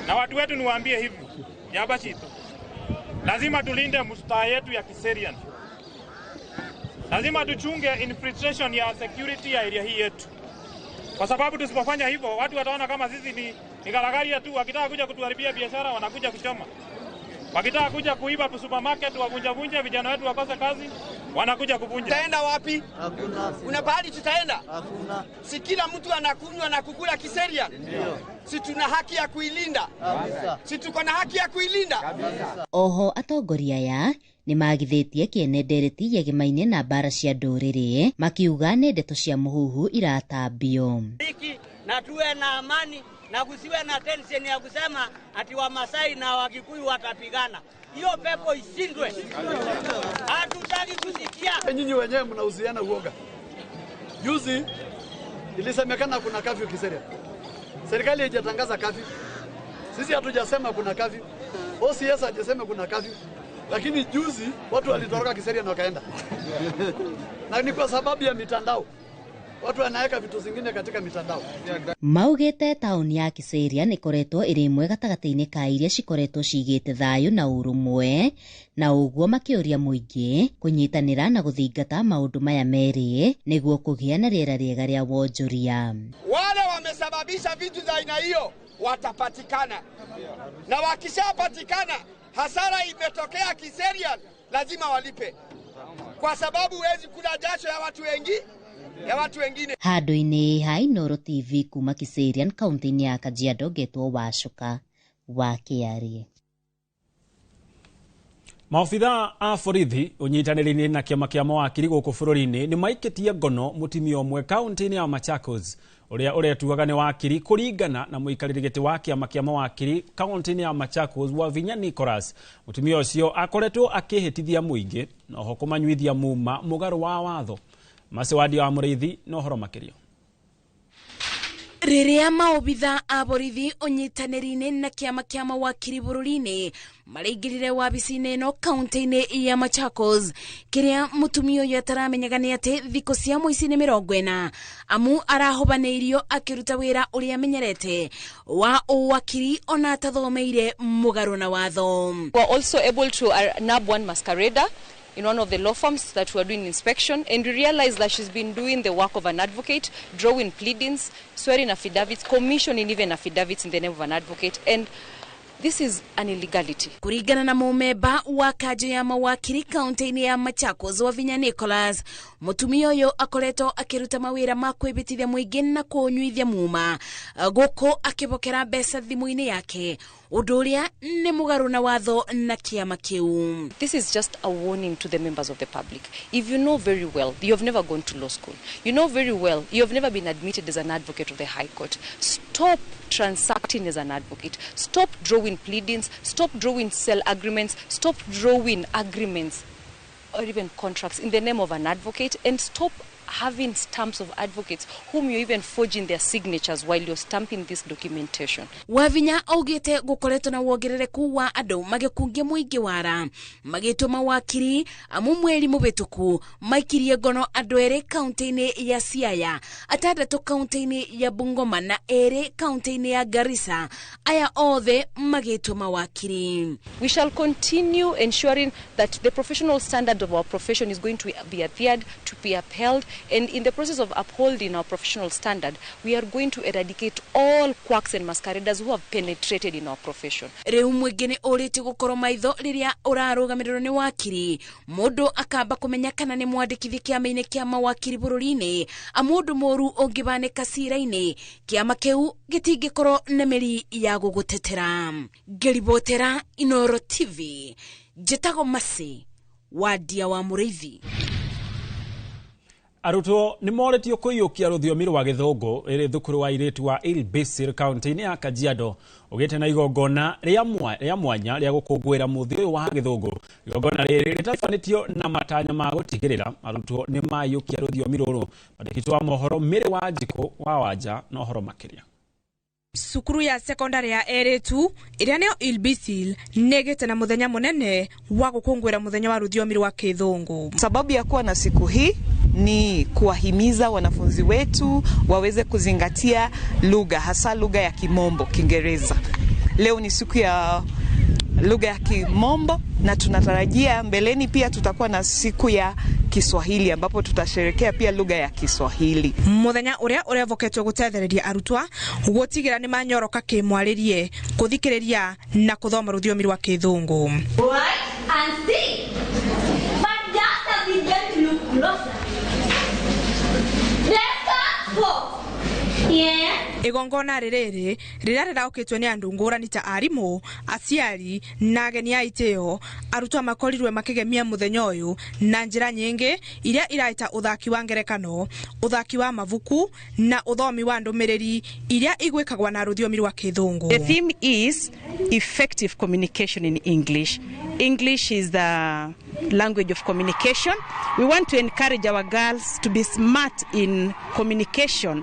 Na watu wetu niwaambie hivi, Nyabashito, lazima tulinde mustaa yetu ya Kiserian. Lazima tuchunge infiltration ya security ya area hii yetu. kwa sababu tusipofanya hivyo watu wataona kama sisi ni garagaria tu. Wakitaka kuja kutuharibia biashara wanakuja kuchoma, wakitaka kuja kuiba supermarket wavunja vijana wetu wakose kazi wanakuja kuvunja. Tutaenda wapi? Hakuna. Kuna pahali tutaenda? Hakuna. Si kila mtu anakunywa na kukula Kiserian? Ndio. Si tuna haki ya kuilinda? Kabisa. Si tuko na haki ya kuilinda? Kabisa. Oho atongoria aya ni magithitie kiene ndereti yegemainie na mbara cia ndũrĩrĩ makiuga nĩ ndeto cia mũhuhu iratambio. Na tuwe na amani na kusiwe na tension ya kusema ati Wamasai na Wakikuyu watapigana. Hiyo pepo isindwe. Hatutaki kusikia. Nyinyi wenyewe mnahusiana uoga. Juzi ilisemekana kuna kafyu Kiserian. Serikali haijatangaza kafyu. Sisi hatujasema kuna kafyu. OCS hajasema kuna kafyu. Lakini juzi watu walitoroka Kiserian na wakaenda. Na ni kwa sababu ya mitandao. Watu wanaweka vitu zingine katika mitandao. Maugite tauni ya Kiserian ikoretwo ĩrĩ ĩmwe gatagatĩ-inĩ ka iria cikoretwo cigĩte thayũ na ũrũmwe, na ũguo makĩũria mũingĩ kũnyitanĩra na gũthingata maũndũ maya merĩ nĩguo kũgĩa na rĩera rĩega rĩa wonjoria. Wale wamesababisha vitu za aina hiyo watapatikana, na wakishapatikana hasara imetokea Kiserian lazima walipe, kwa sababu huwezi kula jasho ya watu wengine. Handũ-inĩ ha Inooro TV kuma Kiserian kaunti-inĩ ya Kajiado getwo Wacuka wa Kĩarĩ. Maobitha a borithi ũnyitanĩri-inĩ na kĩama kĩa mawakiri gũkũ bũrũri-inĩ nĩ maikĩtie ngono mũtumia ũmwe kaunti-inĩ ya Machakos ũrĩa ũretuaga nĩ wakiri kũringana na mũikarĩri gĩtĩ wa kĩama kĩa mawakiri kaunti-inĩ ya Machakos Wavinya Nicholas. Mũtumia ũcio akoretwo akĩhĩtithia mũingĩ na oho kũmanyuithia muma mũgarũ wa watho. Masewadi wa Mũrĩithi no horo makĩria. Rĩrĩa maobitha a borithi ũnyitanĩri-inĩ na kĩama kĩa mawakiri bũrũri-inĩ maraingĩrire wabici-inĩ ĩno kaunti-inĩ ya Machakos, kĩrĩa mũtumia ũyũ ataramenyaga nĩ atĩ thikũ cia mũici nĩ 40 amu arahobanĩirio akĩruta wĩra ũrĩa amenyerete wa ũwakiri ona atathomeire mũgarũ na watho. We were also able to nab one masquerader in one of the law firms that were doing inspection, and we realized that she's been doing the work of an advocate, drawing pleadings, swearing affidavits, commissioning even affidavits in the name of an advocate, and this is an illegality. Kuringana na mũmemba wa kanjũ ya mawakiri kaunti-inĩ ya Machakos Wavinya Nicholas, mũtumia ũyũ akoretwo akĩruta mawĩra ma kwĩbĩtithia mũingĩ na kũnyuithia muma gũkũ akĩbokera mbeca thimũ-inĩ yake, ũndũ ũrĩa nĩ mũgarũ na watho na kĩama kĩu. This is just a warning to the members of the public. If you know very well you have never gone to law school, you know very well you have never been admitted as an advocate of the High Court, stop transacting as an advocate, stop drawing pleadings, stop drawing sale agreements, stop drawing agreements or even contracts in the name of an advocate, and stop having stamps of advocates whom you're even forging their signatures while you're stamping this documentation. Wavinya augite gukoretwo na wongerereku wa andũ magĩkungia mũingĩ wara magĩtwo mawakiri amu mweri mũbĩtũku maikirie ngono andũ erĩ kaunti-inĩ ya Siaya, atandatũ kaunti-inĩ ya Bungoma na erĩ kaunti-inĩ ya Garissa, aya othe magĩtwo mawakiri. We shall continue ensuring that the professional standard of our profession is going to be adhered, to be upheld, and in the process of upholding our professional standard, we are going to eradicate all quacks and masqueraders who have penetrated in our profession. Rĩu mũingĩ nĩ ũrĩte gũkorwo maitho rĩrĩa ũrarũgamĩrĩrwo nĩ wakiri, mũndũ akamba kũmenya kana nĩ mwandĩkithi kĩama-inĩ kĩa mawakiri bũrũri-inĩ, amũndũ mũru ũngĩbanĩka cira-inĩ, kĩama kĩu gĩtingĩkorwo na mĩri ya gũgũtetera. Ngĩribotera Inooro TV, njĩtagwo Masi Wadia wa Mũrĩithi. Arutwo nĩ moretio kũiyũkia rũthiomi rwa Gĩthũngũ ĩrĩ thukuru wa airĩtu wa Ilbisir kaunti-inĩ ya Kajiado, ũgĩte na igongona rĩa mwanya rĩa gũkũngũĩra mũthĩ ũyũ wa Gĩthũngũ. Igongona rĩrĩ rĩtabanĩtio na matanya ma gũtigĩrĩra arutwo nĩ maiyũkia rũthiomi rũrũ. Mwandĩki wa mohoro Mĩrĩ wa Njikũ wa Wanja no horo makĩria. Sukuru ya sekondari ya airĩtu ĩrĩa nĩyo Ilbisil nĩgĩte na mũthenya mũnene wa gũkũngũĩra mũthenya wa rũthiomi rwa Gĩthũngũ. Sababu ya kuwa na siku hii ni kuwahimiza wanafunzi wetu waweze kuzingatia lugha, hasa lugha ya Kimombo, Kiingereza. Leo ni siku ya lugha ya Kimombo na tunatarajia mbeleni pia tutakuwa na siku ya Kiswahili ambapo tutasherekea pia lugha ya Kiswahili. Muthenya uria urevoketwo gutethereria arutwa gutigira ni manyoroka kimwaririe kuthikiriria na kuthoma rũthiomi rwa Kithungu. Igongona rĩrĩ rĩrĩa rĩraũkĩtwo nĩ andũ ngũrani ta arimũ, aciari na ageni a itĩo, arutwo makorirwe makĩgemia mũthenya ũyũ na njĩra nyingĩ iria iraita uthaki wa ngerekano, uthaki wa mabuku na uthomi wa ndũmĩrĩri iria igwĩkagwa na rũthiomi rwa Kithungu. The theme is effective communication in English. English is the language of communication. We want to encourage our girls to be smart in communication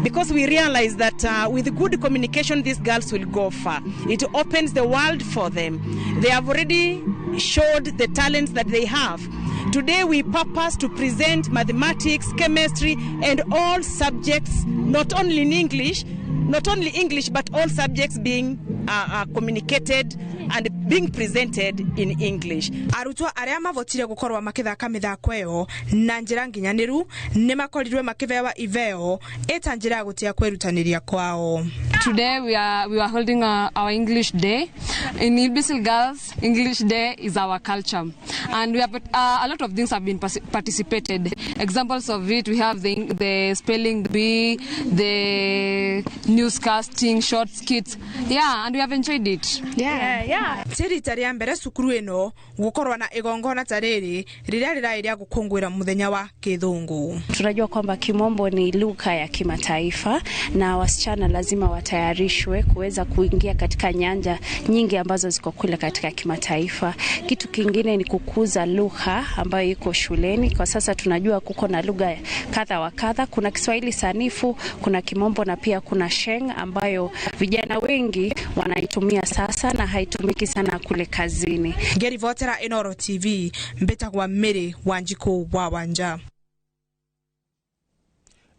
because we realize that with good communication these girls will go far. It opens the world for them. They have already showed the talents that they have. Today we purpose to present mathematics, chemistry and all subjects, not only English but all subjects being communicated and being presented in English. Arutwa aria mavotire gukorwa makithaka mithako iyo na njira nginyaniru ni makorirwe makivewa iveo eta njira ya gutia kwerutaniria kwao. Today we are holding our English Day. In Ilbisil Girls, English Day is our culture, and we have a lot of things have been participated. Examples of it, we have the spelling bee, the newscasting, short skits, and we have enjoyed it. Tirita ria mbere cukuru ino gukorwa na igongona tariri riria rirairia gukungwira muthenya wa Kithungu. Tunajua kwamba Kimombo ni lugha ya kimataifa na wasichana lazima watayarishwe kuweza kuingia katika nyanja nyingi ambazo ziko kule katika kimataifa. Kitu kingine ni kukuza lugha ambayo iko shuleni. Kwa sasa tunajua kuko na lugha kadha wa kadha, kuna Kiswahili sanifu, kuna Kimombo na pia kuna Sheng ambayo vijana wengi wanaitumia sasa na haitumiki sana kule kazini. Geri Votera, Inoro TV, Mbetagwa Mary Wanjiko wa Wanja.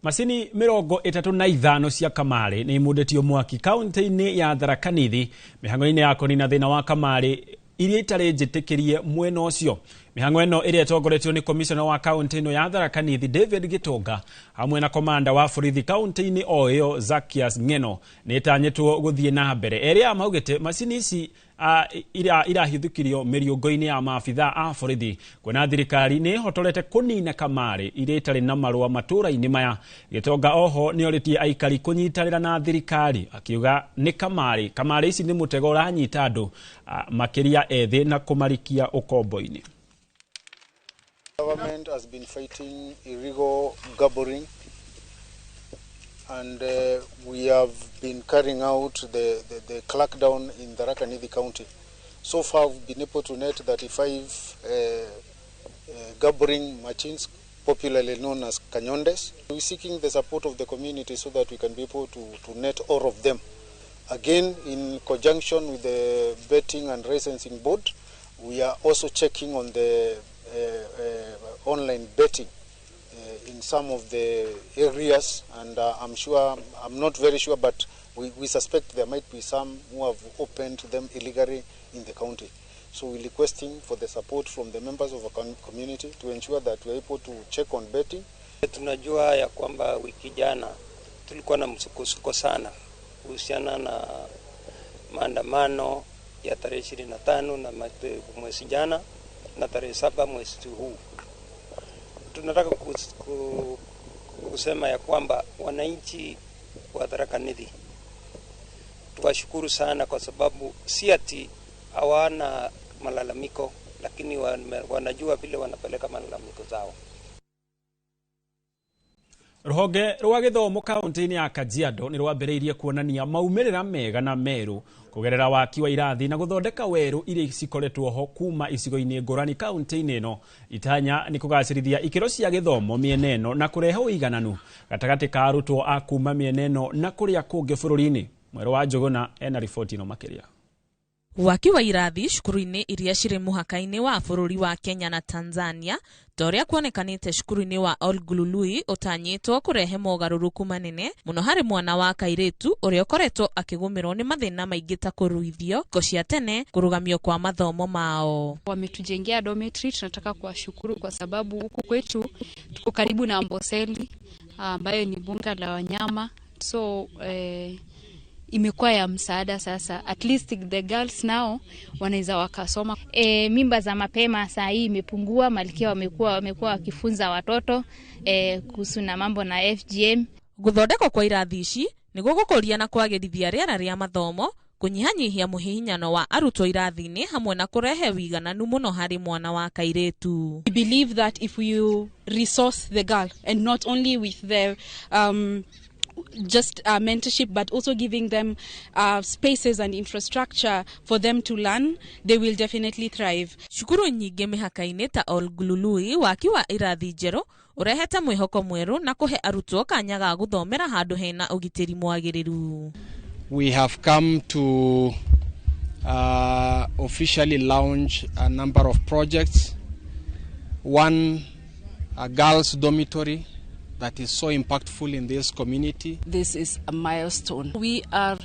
Masini 35 cia kamari ni imudetio mwaki kaunti-ini ya Tharaka Nithi mihango-ini ya konina thina wa kamari iria itari njitikirie mwena ucio. Mihango ino iria itongoretio ni commissioner wa kaunti ino ya Tharaka Nithi David Gitonga hamwe na komanda wa borithi kaunti-ini o iyo Zakias Ng'eno ni itanyitwo guthie na mbere. Eria maugite masini ici irahithukirio mĩriũngo-inĩ ya maabitha a borithi kwona thirikari nĩ hotorete kũnina kamari iria itarĩ na marũa matũra-inĩ maya. Gitonga oho nĩ oritie aikari kũnyitanĩra na thirikari akiuga nĩ kamari ici nĩ mũtego ũranyita andũ makĩria ethĩ na kũmarikia ũkombo-inĩ. Government has been fighting illegal gambling and we have been carrying out the crackdown in Tharaka Nithi County. So far we've been able to net 35 gambling machines, popularly known as Kanyondes. We're seeking the support of the community so that we can be able to net all of them. Again, in conjunction with the Betting and Licensing Board, we are also checking on the online betting in some of the areas, and I'm not very sure, but we suspect there might be some who have opened them illegally in the county. So we're requesting for the support from the members of our community to ensure that we're able to check on betting. Tunajua ya kwamba wiki jana tulikuwa na msukosuko sana kuhusiana na maandamano ya tarehe 25 na mwezi jana na tarehe 7 mwezi huu. Tunataka kusema ya kwamba wananchi wa Tharaka Nithi tuwashukuru sana kwa sababu si ati hawana malalamiko, lakini wanajua vile wanapeleka malalamiko zao. Ruhonge rwa githomo kaunti-ini ya Kajiado ni rwambĩrĩirie kuonania maumĩrĩra mega na meru kugerera waki wa irathi na guthondeka weru iria cikoretwo ho kuma icigo-inĩ ngũrani kaunti-inĩ ino. Itanya ni kugacĩrithia ikĩro cia githomo mĩena ĩno na kurehe ũigananu gatagatĩ ka arutwo a kuma mĩena ĩno na kũrĩa kũngĩ bũrũri-inĩ. Mwerũ wa Njũgũna ena riboti ino makĩria. Waki wa irathi cukuru-inĩ iria cirĩ mũhaka-inĩ wa bũrũri wa Kenya na Tanzania, toria kuonekanĩte cukuru-inĩ wa Olgulului ũtanyĩtwo kũrehe mogarũrũku manene mũno harĩ mwana wa kairĩtu ũrĩa ũkoretwo akĩgũmĩrwo nĩ mathĩna maingĩ ta kũruithio, ngo cia tene, kũrũgamio kwa mathomo mao. Wametujengea dormitory, tunataka kuwashukuru kwa sababu huku kwetu tuko karibu na Amboseli ambayo ni bunga la wanyama, so imekuwa ya msaada sasa. At least the girls now wanaweza wakasoma. Mimba za mapema saa hii imepungua. Malkia wamekuwa wakifunza watoto kuhusu na mambo na FGM. Guthondekwo kwa irathi ici niguo gũkũria na kwagĩrithia rĩera rĩa mathomo, kũnyihanyihia mũhihinyano wa arutwo irathi-inĩ hamwe na kũrehe wigananu mũno harĩ mwana wa kairĩtu. We believe that if you resource the girl and not only with the just mentorship, but also giving them spaces and infrastructure for them to learn, they will definitely thrive. Shukuru nyingĩ mĩhaka-inĩ ta Olgulului waki wa irathi njerũ urehete mwĩhoko mwerũ na kũhe arutwo kanya ga gũthomera handũ hena ũgitĩri mwagĩrĩru. We have come to officially launch a number of projects. One, a girls' dormitory that is so impactful in this community. This is a milestone. We are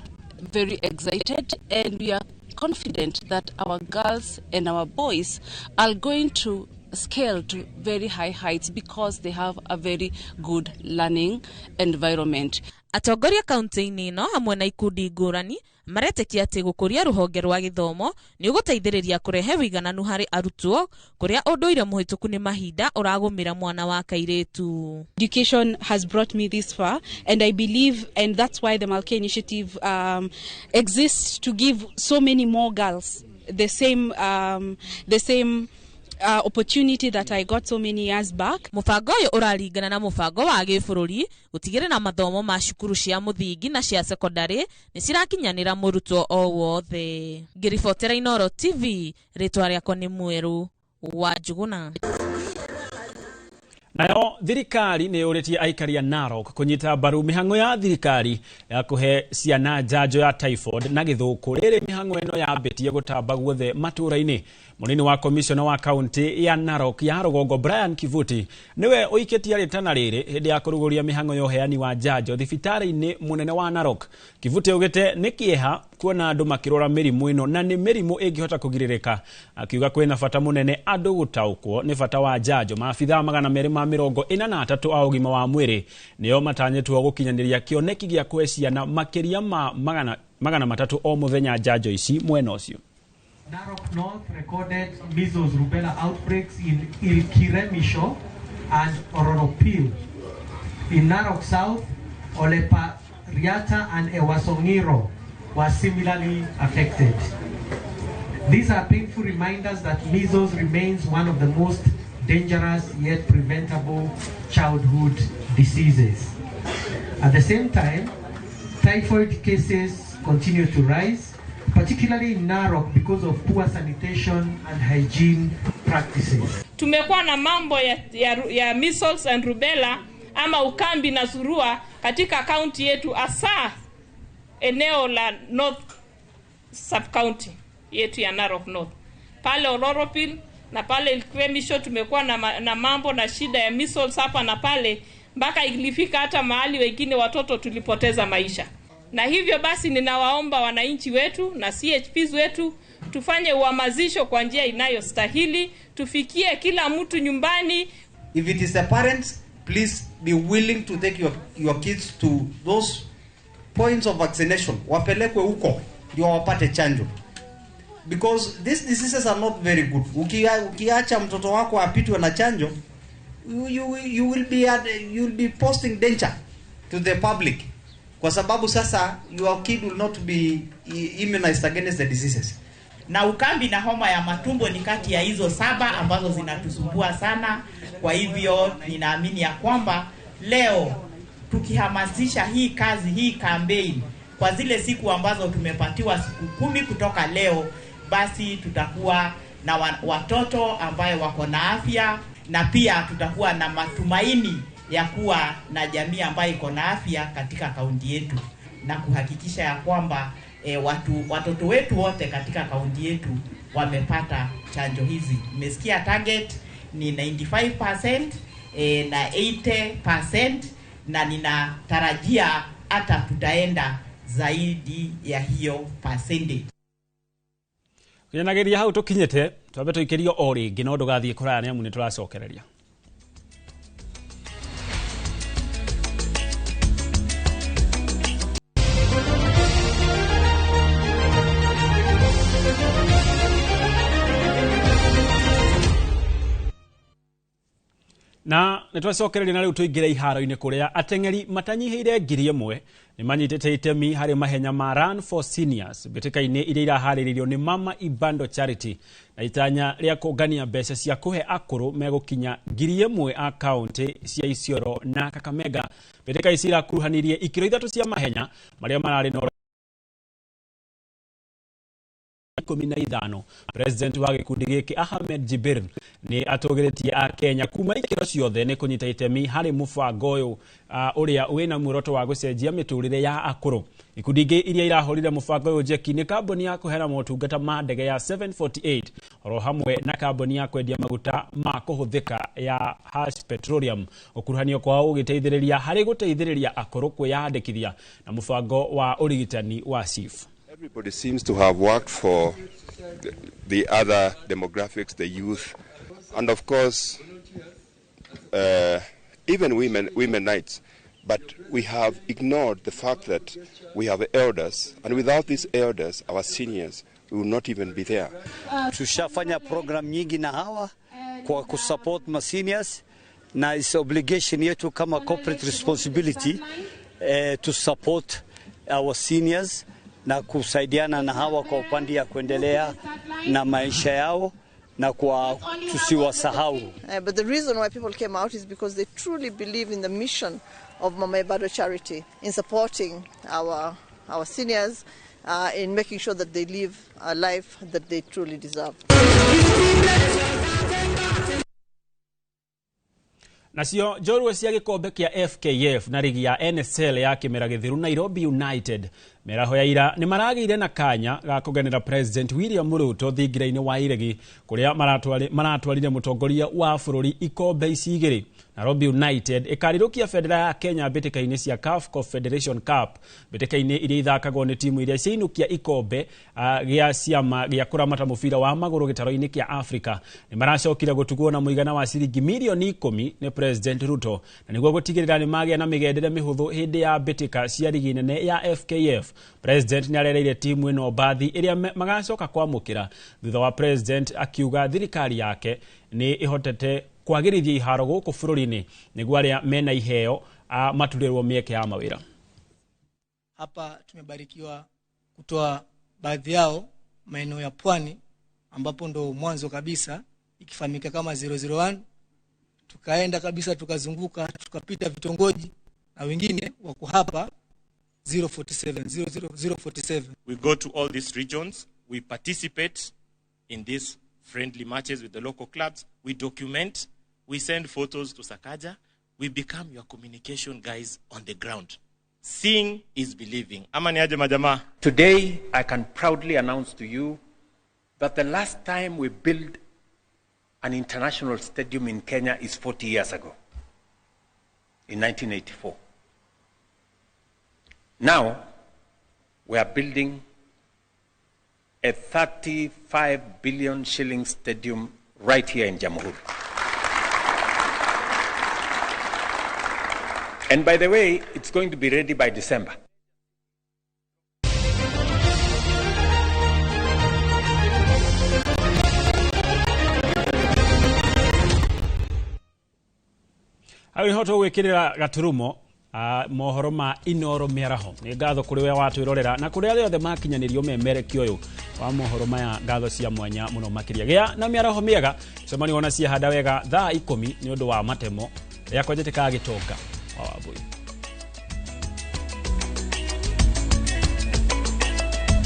very excited and we are confident that our girls and our boys are going to scale to very high heights because they have a very good learning environment. Atongoria kaunti-inĩ ĩno hamwe na ikundi ngũrani maretĩkia atĩ gũkũria rũhonge rwa gĩthomo nĩ ũgũteithĩrĩria kũrehe wigananu harĩ arutwo kũrĩa ũndũire mũhĩtũku nĩ mahinda ũragũmĩra mwana wa kairĩtu. Education has brought me this far, and I believe, and that's why the Malkia Initiative exists, to give so many more girls the same opportunity that I got so many years back. Mũbango ũyũ ũraringana na mũbango wa gĩbũrũri gũtigĩrĩra mathomo ma cukuru cia mũthingi na cia secondary nĩ cirakinyanĩra mũrutwo o wothe. Ngĩribotera Inooro TV, rĩtwa rĩakwa nĩ Mweru wa Njuguna. Nayo thirikari nĩ yũrĩtie aikari a Narok kũnyita mbaru mĩhang'o ya thirikari ya kũhe ciana njanjo ya typhoid na gĩthũkũ. Rĩrĩ mĩhang'o ĩno yambĩtie gũtamba guothe matũũra-inĩ. Mũnini wa komishona wa kaunti ya Narok ya Rũgongo Brian Kivuti niwe ũikĩtie rĩtana rĩrĩ hĩndĩ ya kũrugũria mĩhang'o ya ũheani wa njanjo thibitarĩ-inĩ mũnene wa Narok. Kivuti augĩte nĩ kĩeha kuona andũ makĩrwara mĩrimũ ĩno na nĩ mĩrimũ ĩngĩhota kũgirĩrĩka, akiuga kwĩna bata mũnene andũ gũtaũkwo nĩ bata wa njanjo. Maabithaa 243 a ũgima wa mwĩrĩ nĩo matanyĩtwo gũkinyanĩria kĩoneki gĩa kũhe ciana makĩria ma 300 o mũthenya njanjo ici mwena ũcio. Narok North recorded measles rubella outbreaks in Ilkiremisho and Ororopil. In Narok South, Olepariata and Ewasongiro were similarly affected. These are painful reminders that measles remains one of the most dangerous yet preventable childhood diseases. At the same time, typhoid cases continue to rise, particularly in Narok because of poor sanitation and hygiene practices. Tumekuwa na mambo ya measles and rubella ama ukambi na surua katika kaunti yetu, hasa eneo la North Sub-County yetu ya Narok North. Pale Ororopil na pale Ilkiremisho tumekuwa na mambo na shida ya measles hapa na pale, mpaka ilifika hata mahali wengine watoto tulipoteza maisha. Na hivyo basi ninawaomba wananchi wetu na CHPs wetu tufanye uhamasisho kwa njia inayostahili, tufikie kila mtu nyumbani. If it is the parents, please be willing to take your kids to those points of vaccination. Wapelekwe huko ndio wapate chanjo. Because these diseases are not very good. Ukiacha mtoto wako apitwe na chanjo, you will be posting danger to the public. Kwa sababu sasa your kid will not be immunized against the diseases. Na ukambi na homa ya matumbo ni kati ya hizo 7 ambazo zinatusumbua sana. Kwa hivyo ninaamini ya kwamba leo tukihamasisha hii campaign kwa zile siku ambazo tumepatiwa siku 10 kutoka leo, basi tutakuwa na watoto ambayo wako na afya, na pia tutakuwa na matumaini ya kuwa na jamii ambayo iko na afya katika kaunti yetu, na kuhakikisha ya kwamba watoto wetu wote katika kaunti yetu wamepata chanjo hizi. Nimesikia target ni 95% na 80%, na ninatarajia hata tutaenda zaidi ya hiyo percentage. Kunyanageria hau tukinyete twabe tuikirio o ringi no ndugathie kuraya ni amu ni turacokereria. Na nitwacokereria na riu tuingire iharo-ini kuria ateng'eri matanyihiire 1,000 ni manyitite itemi hari mahenya ma Run for Seniors bitika-ini iria irahariririo ni Mama Ibando Charity na itanya ria kungania mbeca cia kuhe akuru megukinya 1,000 a kaunti cia Isiolo na Kakamega. Bitika ici irakuruhanirie ikiro 3 cia mahenya maria marari no 15. President wa gikundi giki Ahmed Jibril ni atogeretie a Kenya kuma ikiro ciothe ni kunyita itemi hari mubango uyu uria wina muoroto wa gucenjia miturire ya akuru. Ikundi ingi iria irahorire mubango uyu jeki ni kambuni ya kuhera motungata ma ndege ya 748 oro hamwe na kambuni ya kwendia maguta ma kuhuthika ya Hash Petroleum. Okuruhanio kwa ugiteithiriria hari guteithiriria akuru kwiyandikithia na mubango wa urigitani wa SHIF. Everybody seems to have worked for the other demographics, the youth, and of course, even women rights. But we have ignored the fact that we have elders, and without these elders, our seniors will not even be there. Tushafanya program nyingi na hawa kwa kusupport ma seniors, na is obligation yetu kama corporate responsibility to support our seniors na kusaidiana na hawa kwa upande ya kuendelea na maisha yao na kwa tusiwasahau. But the reason why people came out is because they truly believe in the mission of Mama Ibando Charity in supporting our seniors, in making sure that they live a life that they truly deserve. Nacio njorua cia gikombe kia FKF na ligi ya NSL ya kimera githiru Nairobi United meraho ya ira ni maragire na kanya ga kuganira President William Ruto thingiraini wa iregi kuria maratwarire mutongoria wa bururi ikombe ici igiri. Nairobi United ikarirukia federa ya Kenya bitika-ini cia CAF Confederation Cup bitika-ini iria ithakagwo ni timu iria ciainukia ikombe gia ciama gia kuramata mubira wa maguru gitaro-ini kia Africa ni maracokire gutugwo na muigana wa ciringi milioni 10 ni President Ruto na niguo gutigirira ni magia na migendere mihuthu hindi ya bitika cia ligi nene ya FKF. President ni arereire timu ino bathi iria magacoka kwamukira thutha wa President akiuga thirikari yake ni ihotete kwagirithia iharo guku bururi-ini niguo aria mena iheo maturirwo mieke ya mawira. Hapa tumebarikiwa kutoa baadhi yao maeneo ya pwani ambapo ndo mwanzo kabisa ikifahamika kama 001, tukaenda kabisa tukazunguka tukapita vitongoji na wengine wako hapa 047. We go to all these regions, we participate in these friendly matches with the local clubs, we document, we send photos to Sakaja, we become your communication guys on the ground. Seeing is believing. Amani aje majama. Today I can proudly announce to you that the last time we built an international stadium in Kenya is 40 years ago, in 1984. Now, we are building a 35 billion shilling stadium right here in Jamhuri. And by the way, it's going to be ready by December. Hawi hoto gwikirira gaturumo mohoro ma Inoro Miaraho ni ngatho kuri we watwirorera na kuri aria othe makinyanirio memereki uyu wa mohoro maya ngatho cia mwanya muno makiria gia na miaraho miega cemani wona cia handa wega thaa 10 ni undu wa matemo ya kwenjeteka gitonga wa Wambui.